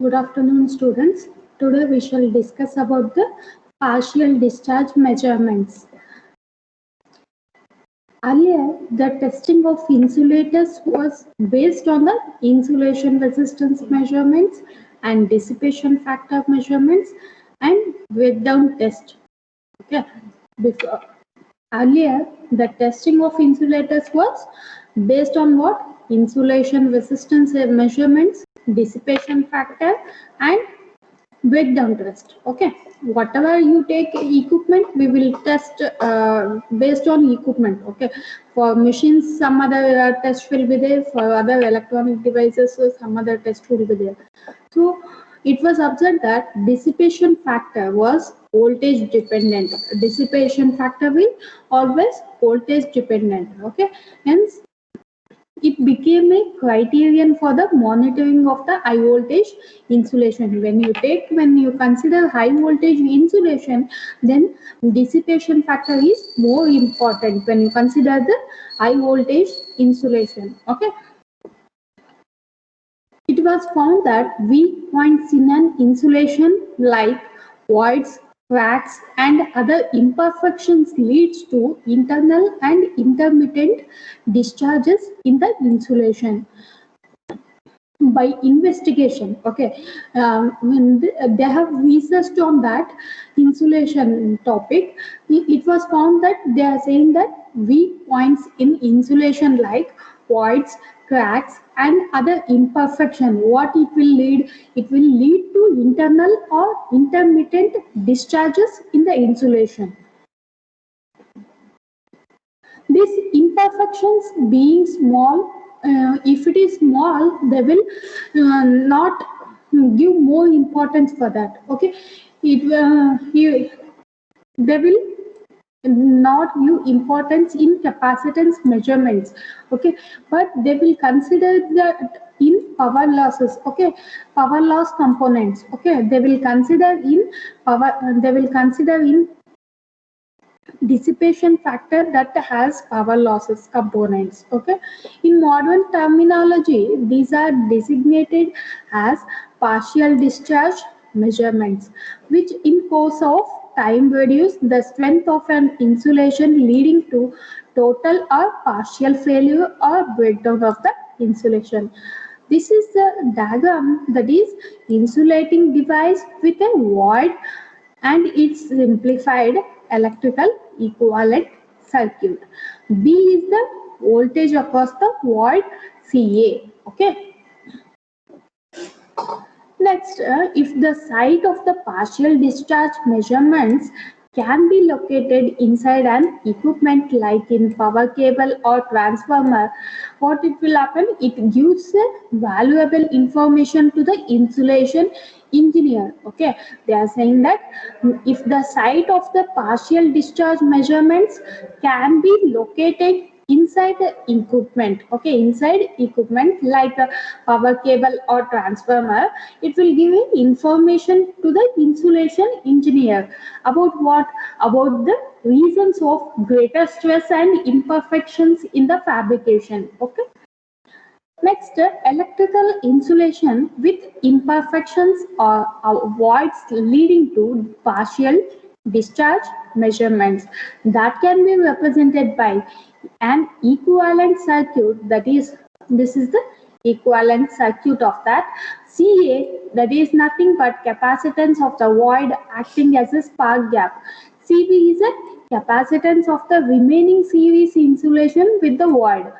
Good afternoon, students. Today we shall discuss about the partial discharge measurements. Earlier, the testing of insulators was based on the insulation resistance measurements and dissipation factor measurements and breakdown test. Okay. Before, Earlier, the testing of insulators was based on what? Insulation resistance measurements, dissipation factor, and breakdown test. Okay, whatever you take equipment, we will test based on equipment. Okay, for machines some other test will be there, for other electronic devices so some other test will be there. So it was observed that dissipation factor was voltage dependent. Dissipation factor will always voltage dependent. Okay, hence it became a criterion for the monitoring of the high voltage insulation. When you consider high voltage insulation, then dissipation factor is more important when you consider the high voltage insulation. Okay. It was found that weak points in an insulation like voids, cracks and other imperfections leads to internal and intermittent discharges in the insulation. By investigation, okay, when they have researched on that insulation topic, it was found that they are saying that weak points in insulation like voids, cracks and other imperfection, what it will lead, it will lead to internal or intermittent discharges in the insulation. These imperfections being small, if it is small, they will not give more importance for that. Okay, they will not give importance in capacitance measurements. Okay, but they will consider that in power losses. Okay, power loss components. Okay, they will consider in power. They will consider in dissipation factor that has power losses components. Okay, in modern terminology these are designated as partial discharge measurements, which in course of time reduce the strength of an insulation leading to total or partial failure or breakdown of the insulation. This is the diagram, that is insulating device with a void and its simplified electrical equivalent circuit. B is the voltage across the void CA. Okay. Next, if the site of the partial discharge measurements can be located inside an equipment like in power cable or transformer, what it will happen? It gives valuable information to the insulation engineer. Okay, they are saying that if the site of the partial discharge measurements can be located inside the equipment, okay, inside equipment like a power cable or transformer, it will give information to the insulation engineer about what, about the reasons of greater stress and imperfections in the fabrication. Okay, next, electrical insulation with imperfections or voids leading to partial discharge measurements that can be represented by an equivalent circuit, that is, this is the equivalent circuit of that CA, that is nothing but capacitance of the void acting as a spark gap. CB is a capacitance of the remaining series insulation with the void.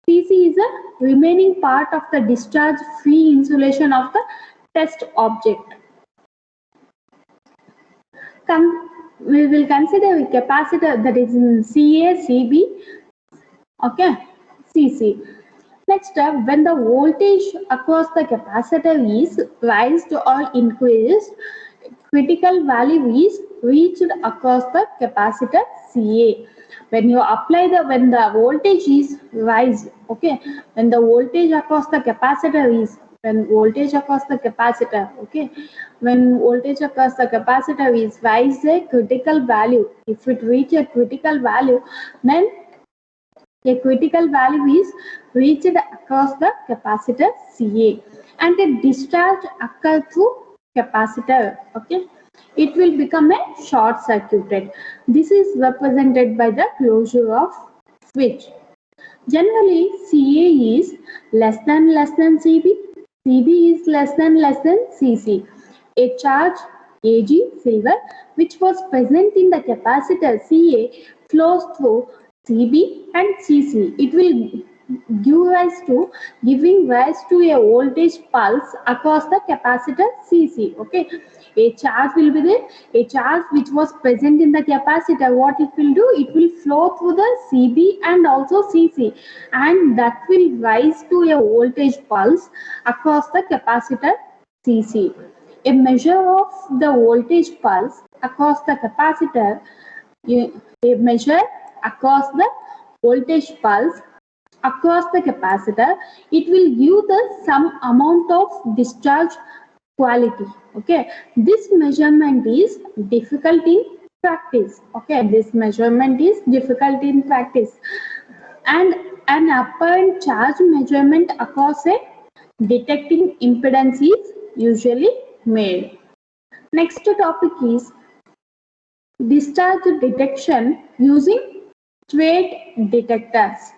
TC is a remaining part of the discharge free insulation of the test object. We will consider a capacitor, that is in CA, CB, okay, CC. Next, when the voltage across the capacitor is raised or increased, critical value is reached across the capacitor CA. When you apply when the voltage is rise, okay, when the voltage across the capacitor is, when voltage across the capacitor, okay, when voltage across the capacitor is rise a critical value, if it reach a critical value, then A critical value is reached across the capacitor Ca and a discharge occurs through capacitor. Okay, it will become a short circuited. This is represented by the closure of switch. Generally, Ca is less than Cb, Cb is less than Cc. A charge Ag silver which was present in the capacitor Ca flows through Cb and Cc. It will giving rise to a voltage pulse across the capacitor Cc. Okay, a charge will be there. A charge which was present in the capacitor, what it will do? It will flow through the Cb and also Cc, and that will rise to a voltage pulse across the capacitor Cc. A measure of the voltage pulse across the capacitor, a measure across the voltage pulse across the capacitor, it will give the some amount of discharge quality. Okay, this measurement is difficult in practice. Okay, this measurement is difficult in practice, and an apparent charge measurement across a detecting impedance is usually made. Next topic is discharge detection using straight detectors.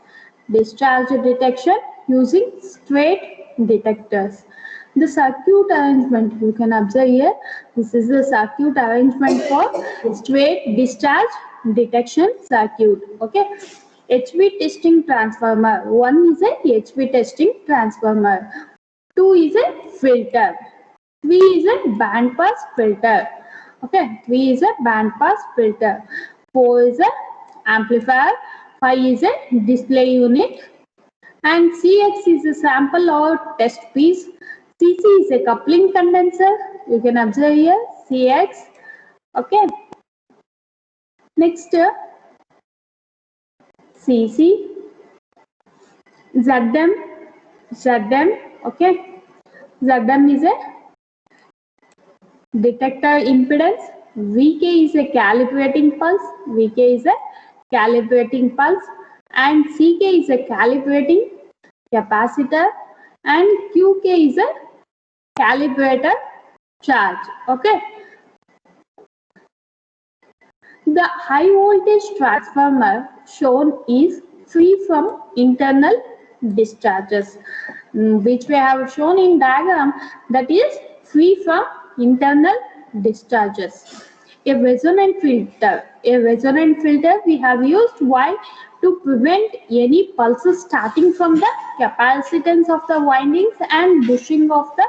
Discharge detection using straight detectors. The circuit arrangement you can observe here. This is the circuit arrangement for straight discharge detection circuit. Okay. HV testing transformer. One is a HV testing transformer. Two is a filter. Three is a band pass filter. Okay, 3 is a band pass filter. 4 is a amplifier. 5 is a display unit. And CX is a sample or test piece. CC is a coupling condenser. You can observe here CX. Okay. Next, CC, ZM. Okay. ZM is a detector impedance. Vk is a calibrating pulse. Vk is a calibrating pulse, and Ck is a calibrating capacitor, and Qk is a calibrator charge. Okay. The high voltage transformer shown is free from internal discharges, which we have shown in diagram, that is free from internal discharges. A resonant filter. A resonant filter we have used why? To prevent any pulses starting from the capacitance of the windings and bushing of the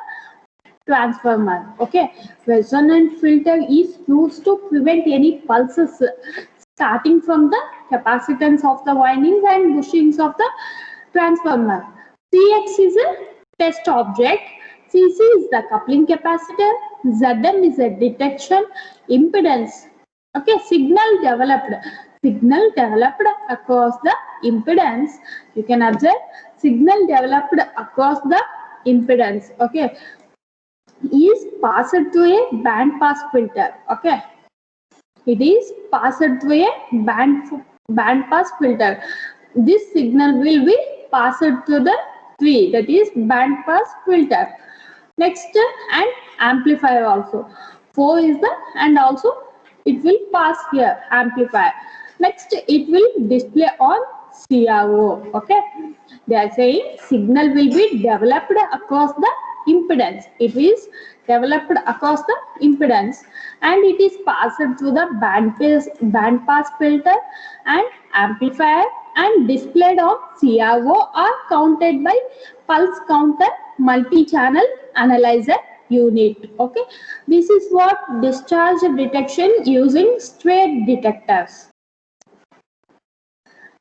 transformer. Okay, resonant filter is used to prevent any pulses starting from the capacitance of the windings and bushings of the transformer. Cx is a test object. Cc is the coupling capacitor. Zm is a detection impedance. Okay, signal developed across the impedance. You can observe signal developed across the impedance. Okay, is passed through a band pass filter. Okay, it is passed through a band pass filter. This signal will be passed through the tree, that is band pass filter. Next, and amplifier also. 4 is the, and also it will pass here amplifier. Next, it will display on CRO. Okay, they are saying signal will be developed across the impedance. It is developed across the impedance, and it is passed through the band pass filter and amplifier and displayed on CRO or counted by pulse counter multi-channel analyzer unit. Okay, this is what discharge detection using straight detectors.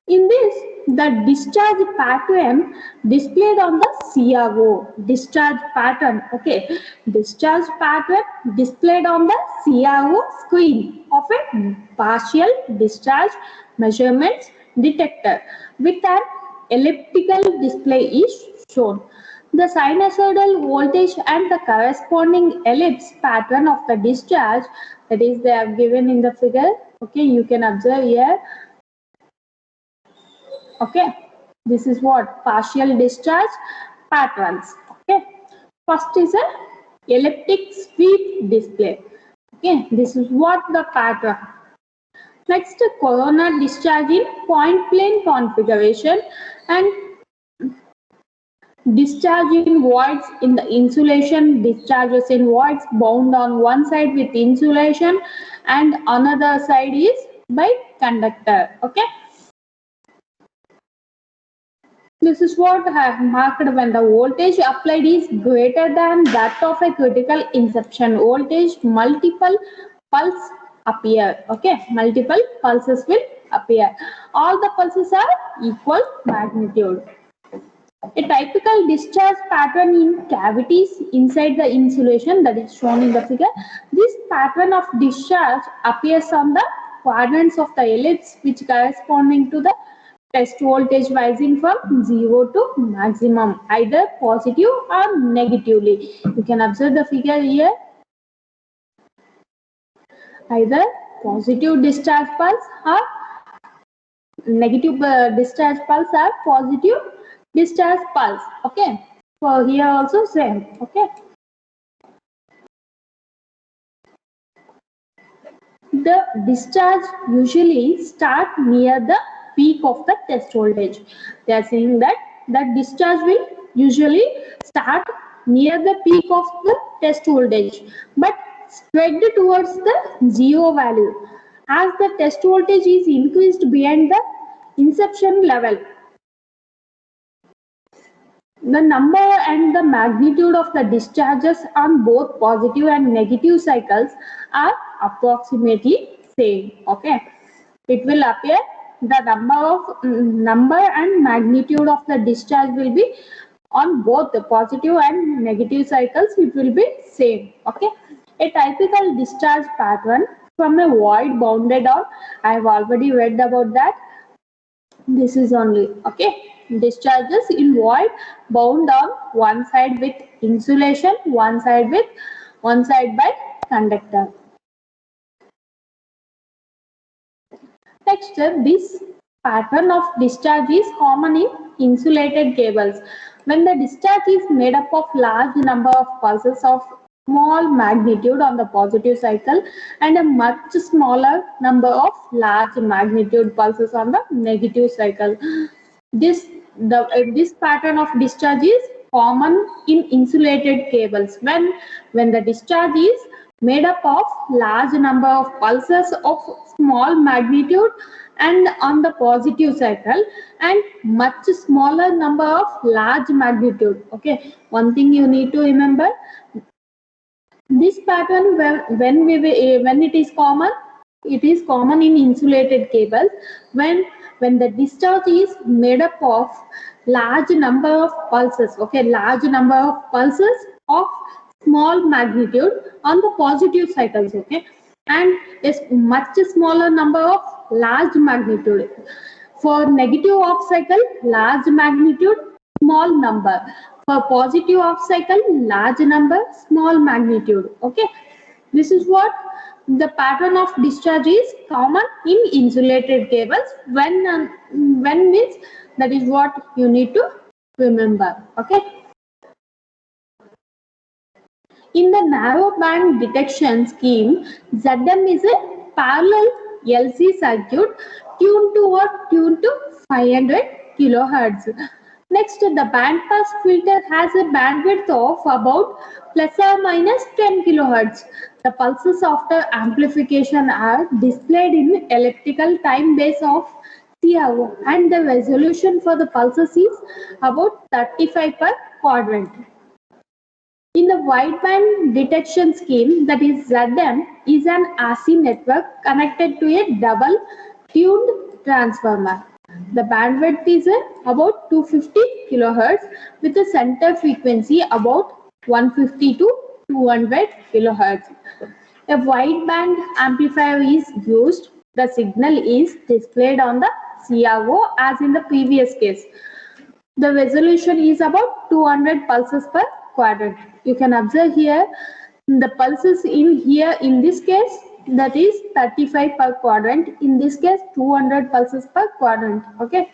In this, the discharge pattern displayed on the CRO. Discharge pattern, okay. Discharge pattern displayed on the CRO screen of a partial discharge measurements detector with an elliptical display is shown. The sinusoidal voltage and the corresponding ellipse pattern of the discharge, that is they are given in the figure. Okay, you can observe here. Okay, this is what partial discharge patterns. Okay, first is a elliptic sweep display. Okay, this is what the pattern. Next, corona discharge in point plane configuration and discharge in voids in the insulation, discharges in voids bound on one side with insulation and another side is by conductor. Okay, this is what I have marked when the voltage applied is greater than that of a critical inception voltage, multiple pulses appear. Okay, multiple pulses will appear. All the pulses are equal magnitude. A typical discharge pattern in cavities inside the insulation that is shown in the figure. This pattern of discharge appears on the quadrants of the ellipse which corresponding to the test voltage rising from 0 to maximum, either positive or negatively. You can observe the figure here. Either positive discharge pulse or negative discharge pulse or positive discharge pulse. Okay. For here also same. Okay. The discharge usually start near the peak of the test voltage. They are saying that the discharge will usually start near the peak of the test voltage but spread towards the zero value. As the test voltage is increased beyond the inception level, the number and the magnitude of the discharges on both positive and negative cycles are approximately same. Okay, it will appear the number and magnitude of the discharge will be on both the positive and negative cycles. It will be same. Okay, a typical discharge pattern from a void bounded or I have already read about that. This is only okay. Discharges in void bound on one side with insulation, one side by conductor. Next, this pattern of discharge is common in insulated cables. When the discharge is made up of large number of pulses of small magnitude on the positive cycle and a much smaller number of large magnitude pulses on the negative cycle. This pattern of discharge is common in insulated cables. When the discharge is made up of large number of pulses of small magnitude and on the positive cycle and much smaller number of large magnitude. Okay, one thing you need to remember, this pattern when it is common in insulated cables when the discharge is made up of large number of pulses. Okay, large number of pulses of small magnitude on the positive cycles. Okay, and a much smaller number of large magnitude. For negative off cycle, large magnitude, small number. For positive off cycle, large number, small magnitude. Okay, this is what the pattern of discharge is common in insulated cables. When means that is what you need to remember. Okay. In the narrow band detection scheme, ZM is a parallel LC circuit tuned to 500 kilohertz. Next, the band pass filter has a bandwidth of about plus or minus 10 kilohertz. The pulses after amplification are displayed in elliptical time base of CRO and the resolution for the pulses is about 35 per quadrant. In the wideband detection scheme, that is ZM, is an RC network connected to a double tuned transformer. The bandwidth is about 250 kilohertz with a center frequency about 150 to 200 kilohertz. A wideband amplifier is used. The signal is displayed on the CRO as in the previous case. The resolution is about 200 pulses per quadrant. You can observe here the pulses in this case that is 35 per quadrant. In this case 200 pulses per quadrant. Okay.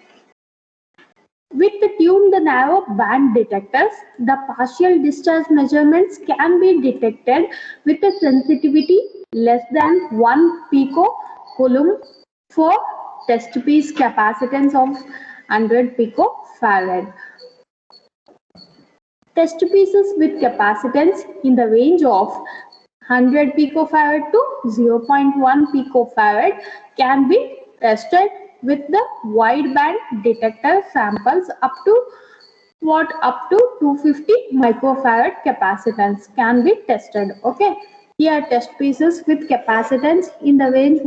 With the tuned narrow band detectors, the partial discharge measurements can be detected with a sensitivity less than 1 picocoulomb for test piece capacitance of 100 picofarad. Test pieces with capacitance in the range of 100 picofarad to 0.1 picofarad can be tested with the wideband detector samples up to 250 microfarad capacitance can be tested. Okay, here test pieces with capacitance in the range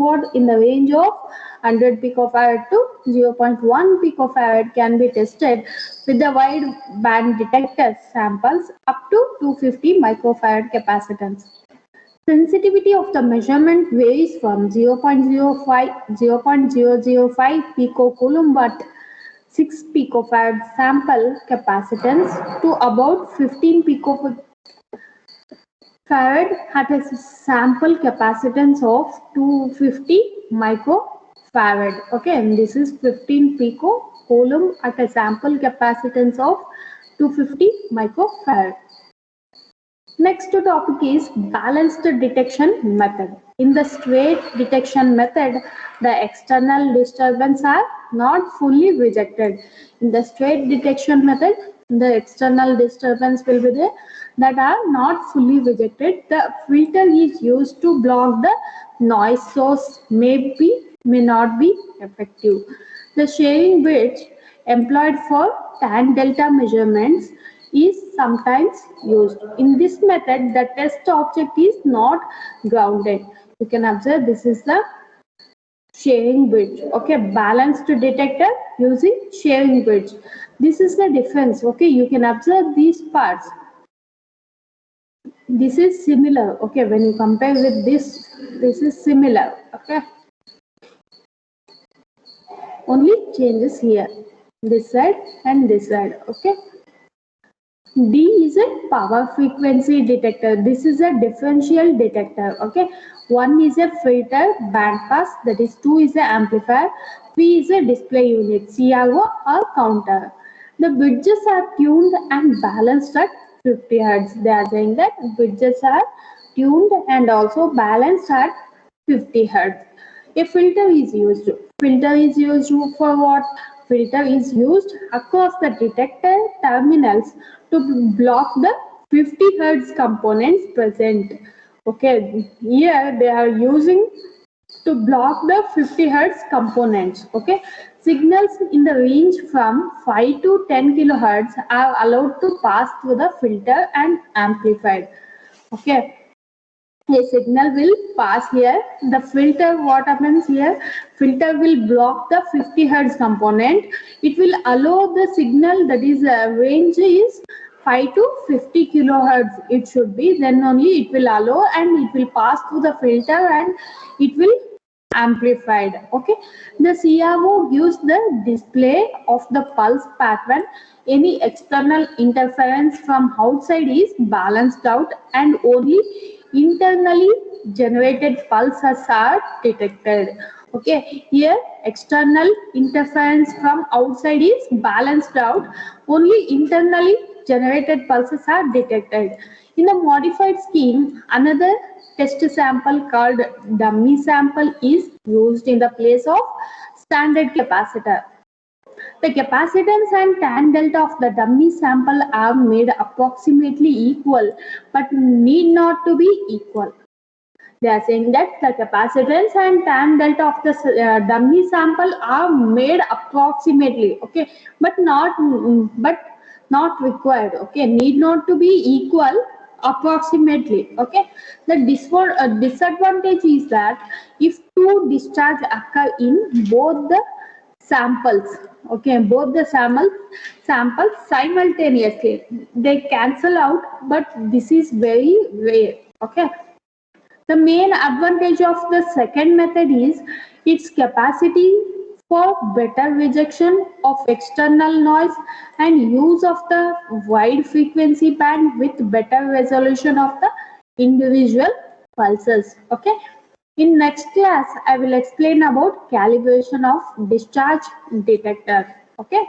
of 100 picofarad to 0.1 picofarad can be tested with the wide band detector samples up to 250 microfarad capacitance. Sensitivity of the measurement varies from 0.005 picocoulomb at 6 picofarad sample capacitance to about 15 picofarad at a sample capacitance of 250 microfarad. Okay, and this is 15 picocoulomb at a sample capacitance of 250 microfarad. Next topic is balanced detection method. In the straight detection method, the external disturbance are not fully rejected. In the straight detection method, the external disturbance will be there that are not fully rejected. The filter is used to block the noise source may not be effective. The sharing bridge employed for tan delta measurements is sometimes used. In this method, the test object is not grounded. You can observe this is the sharing bridge. Okay, balanced detector using sharing bridge. This is the difference. Okay, you can observe these parts. This is similar. Okay, when you compare with this is similar. Okay, only changes here, this side and this side. Okay. D is a power frequency detector. This is a differential detector. Okay. 1 is a filter band pass, that is 2 is an amplifier, 3 is a display unit, CRO or counter. The bridges are tuned and balanced at 50 Hz. They are saying that bridges are tuned and also balanced at 50 Hz. A filter is used. Filter is used for what? Filter is used across the detector terminals to block the 50 Hz components present. Okay, here they are using to block the 50 Hz components. Okay, signals in the range from 5 to 10 kilohertz are allowed to pass through the filter and amplified. Okay, a signal will pass here. The filter, what happens here? Filter will block the 50 Hz component. It will allow the signal, that is range is 5 to 50 kilohertz. It should be, then only it will allow and it will pass through the filter and it will amplified. Okay, the CRO gives the display of the pulse pattern. Any external interference from outside is balanced out and only internally generated pulses are detected. Okay, here external interference from outside is balanced out, only internally generated pulses are detected. In the modified scheme, another test sample called dummy sample is used in the place of standard capacitor. The capacitance and tan delta of the dummy sample are made approximately equal but need not to be equal. They are saying that the capacitance and tan delta of the dummy sample are made approximately, okay, but not required. Okay, need not to be equal, approximately. Okay, the disadvantage is that if two discharge occur in both the samples, okay, both the samples simultaneously, they cancel out, but this is very rare. Okay, the main advantage of the second method is its capacity for better rejection of external noise and use of the wide frequency band with better resolution of the individual pulses. Okay. In next class, I will explain about calibration of discharge detector. Okay.